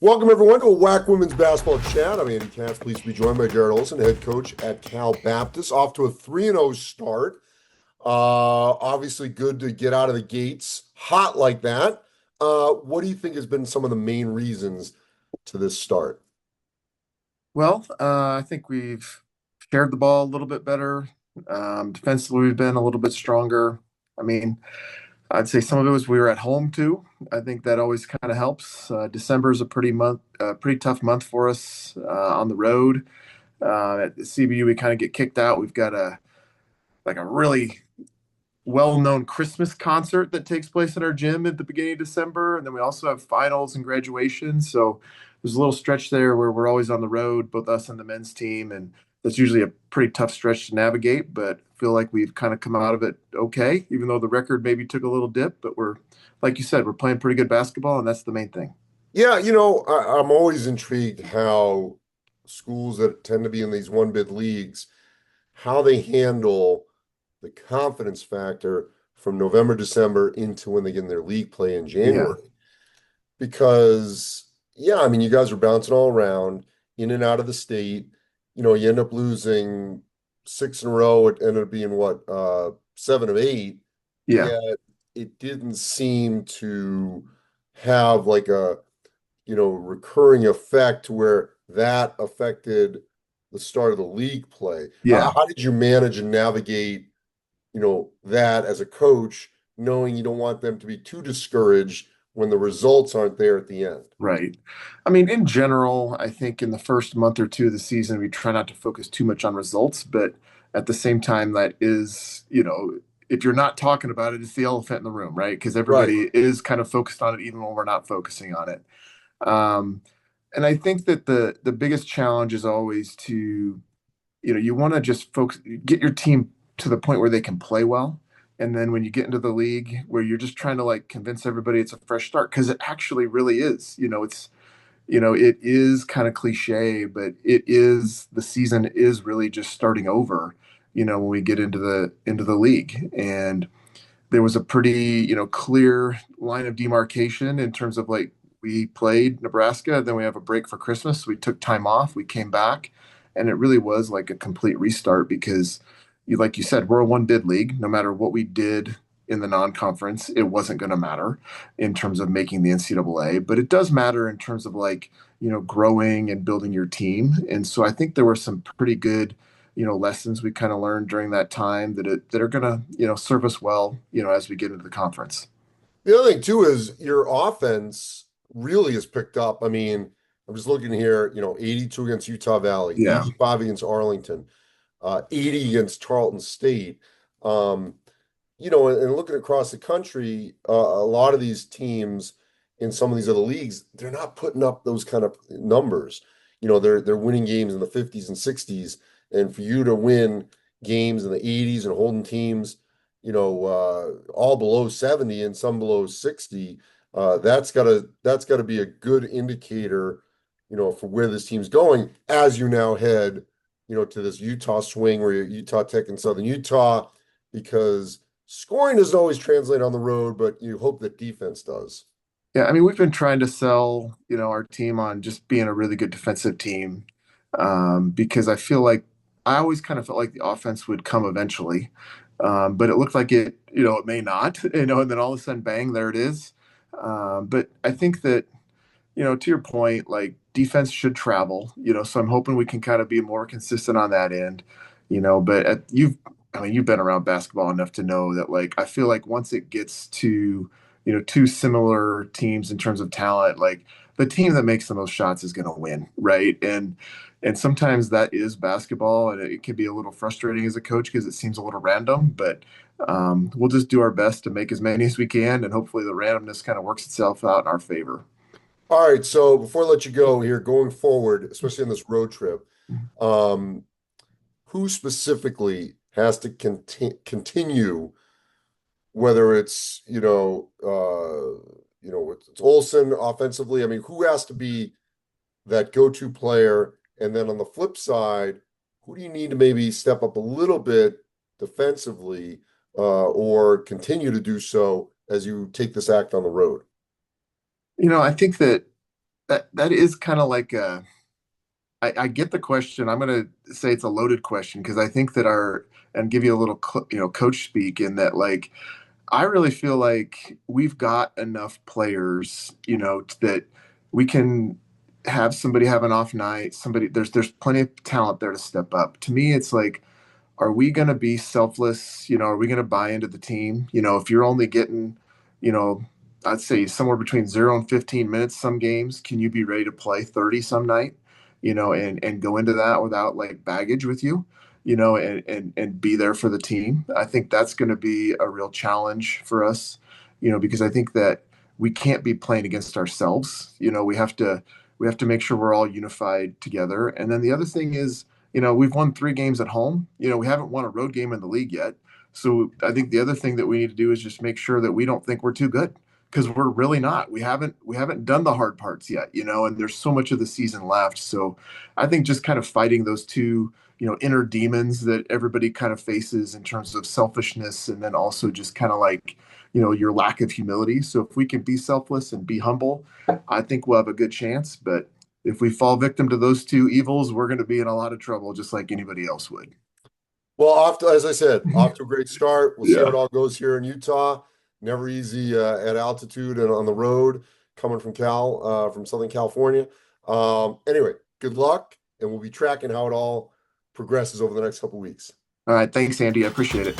Welcome, everyone, to a WAC Women's Basketball Chat. I'm Andy Katz. Pleased to be joined by Jarrod Olson, head coach at Cal Baptist. Off to a 3-0 start. Obviously, good to get out of the gates hot like that. What do you think has been some of the main reasons to this start? I think we've shared the ball a little bit better. Defensively, we've been a little bit stronger. I mean, I'd say some of it was we were at home too. I think that always kind of helps. December is a pretty tough month for us on the road. At the CBU, we kind of get kicked out. We've got a really well-known Christmas concert that takes place in our gym at the beginning of December, and then we also have finals and graduation. So there's a little stretch there where we're always on the road, both us and the men's team, and that's usually a pretty tough stretch to navigate. But I feel like we've kind of come out of it okay, even though the record maybe took a little dip. But like you said, we're playing pretty good basketball, and that's the main thing. Yeah, I'm always intrigued how schools that tend to be in these one-bid leagues, how they handle the confidence factor from November, December into when they get in their league play in Yeah, January. Because yeah, I mean, you guys are bouncing all around in and out of the state. You end up losing six in a row. It ended up being what, seven of eight, yeah, yet it didn't seem to have like a, recurring effect where that affected the start of the league play. yeah. How did you manage and navigate, that as a coach, knowing you don't want them to be too discouraged when the results aren't there at the end? Right. I mean, in general, I think in the first month or two of the season, we try not to focus too much on results, but at the same time, that is, if you're not talking about it, it's the elephant in the room, right? Because Right. everybody is kind of focused on it, even when we're not focusing on it. Um, and I think that the biggest challenge is always to you want to just focus, get your team to the point where they can play well. And then when you get into the league where you're just trying to like convince everybody it's a fresh start, because it actually really is, it is kind of cliche, but the season is really just starting over, when we get into the league. And there was a pretty, clear line of demarcation in terms of like we played Nebraska, then we have a break for Christmas. We took time off, we came back, and it really was like a complete restart because like you said, we're a one bid league. No matter what we did in the non-conference, it wasn't going to matter in terms of making the NCAA, but it does matter in terms of like, growing and building your team. And so I think there were some pretty good lessons we kind of learned during that time that are gonna, serve us well, as we get into the conference. The other thing too is your offense really has picked up. I mean, I'm just looking here, 82 against Utah Valley, Yeah. 85 against Arlington, 80 against Tarleton State. Um, and looking across the country, a lot of these teams in some of these other leagues, they're not putting up those kind of numbers. They're winning games in the 50s and 60s, and for you to win games in the 80s and holding teams, all below 70 and some below 60, that's gotta be a good indicator, for where this team's going as you now head, to this Utah swing where you're Utah Tech and Southern Utah, because scoring doesn't always translate on the road, but you hope that defense does. Yeah, I mean, we've been trying to sell, our team on just being a really good defensive team, because I feel like I always kind of felt like the offense would come eventually, but it looked like it may not, and then all of a sudden, bang, there it is. But I think that, to your point, like defense should travel, so I'm hoping we can kind of be more consistent on that end, but I mean, you've been around basketball enough to know that, like, I feel like once it gets to, two similar teams in terms of talent, like the team that makes the most shots is going to win, right? And sometimes that is basketball, and it can be a little frustrating as a coach because it seems a little random, but we'll just do our best to make as many as we can, and hopefully the randomness kind of works itself out in our favor. All right, so before I let you go here, going forward, especially on this road trip, um, who specifically has to continue, whether it's it's Olson offensively. I mean, who has to be that go-to player? And then on the flip side, who do you need to maybe step up a little bit defensively, or continue to do so as you take this act on the road? I think that that is kind of like I get the question. I'm going to say it's a loaded question because I think that and give you a little, coach speak in that, like, I really feel like we've got enough players, that we can have somebody have an off night. There's plenty of talent there to step up. To me, it's like, are we going to be selfless? Are we going to buy into the team? If you're only getting, you know, I'd say somewhere between 0 and 15 minutes some games, can you be ready to play 30 some night? And go into that without like baggage with you, and be there for the team. I think that's going to be a real challenge for us, because I think that we can't be playing against ourselves. We have to make sure we're all unified together. And then the other thing is, we've won 3 games at home. We haven't won a road game in the league yet. So I think the other thing that we need to do is just make sure that we don't think we're too good, because we're really not. We haven't done the hard parts yet, and there's so much of the season left. So I think just kind of fighting those two, inner demons that everybody kind of faces in terms of selfishness, and then also just kind of like, your lack of humility. So if we can be selfless and be humble, I think we'll have a good chance. But if we fall victim to those two evils, we're going to be in a lot of trouble, just like anybody else would. Well, as I said, off to a great start. We'll see how it Yeah. all goes here in Utah. Never easy at altitude and on the road, coming from Southern California. Anyway, good luck, and we'll be tracking how it all progresses over the next couple weeks. All right. Thanks, Andy. I appreciate it.